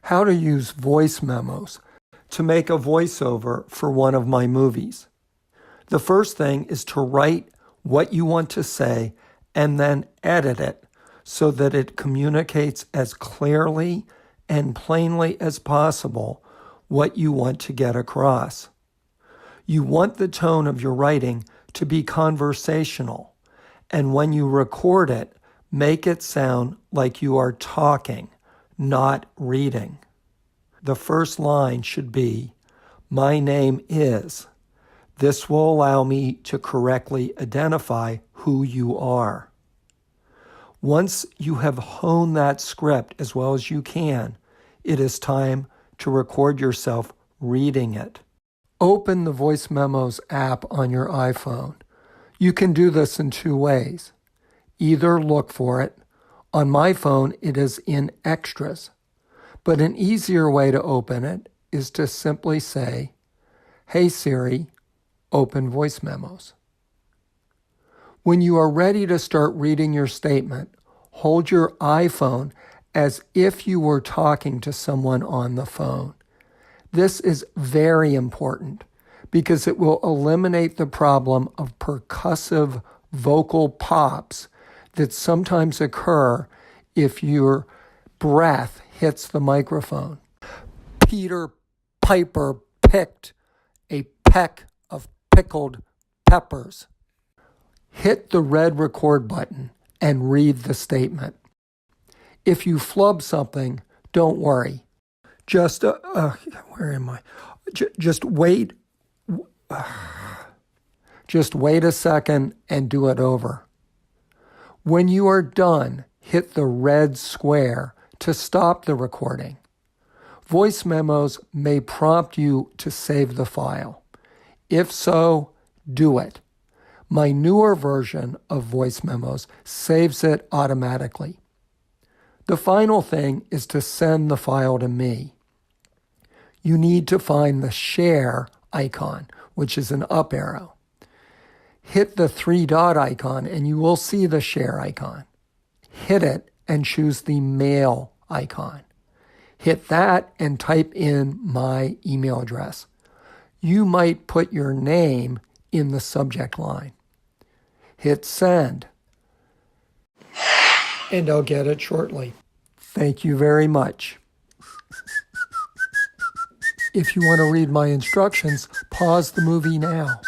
how to use voice memos to make a voiceover for one of my movies. The first thing is to write what you want to say and then edit it so that it communicates as clearly and plainly as possible what you want to get across. You want the tone of your writing to be conversational, and when you record it, make it sound like you are talking, not reading. The first line should be, "My name is." This will allow me to correctly identify who you are. Once you have honed that script as well as you can, it is time to record yourself reading it. Open the Voice Memos app on your iPhone. You can do this in two ways. Either look for it. On my phone, it is in Extras. But an easier way to open it is to simply say, "Hey Siri, open Voice Memos." When you are ready to start reading your statement, hold your iPhone as if you were talking to someone on the phone. This is very important because it will eliminate the problem of percussive vocal pops that sometimes occur if your breath hits the microphone. Peter Piper picked a peck of pickled peppers. Hit the red record button and read the statement. If you flub something, don't worry. Just, where am I? Just wait. Just wait a second and do it over. When you are done, hit the red square to stop the recording. Voice Memos may prompt you to save the file. If so, do it. My newer version of Voice Memos saves it automatically. The final thing is to send the file to me. You need to find the share icon, which is an up arrow. Hit the three-dot icon and you will see the share icon. Hit it and choose the mail icon. Hit that and type in my email address. You might put your name in the subject line. Hit send, and I'll get it shortly. Thank you very much. If you want to read my instructions, pause the movie now.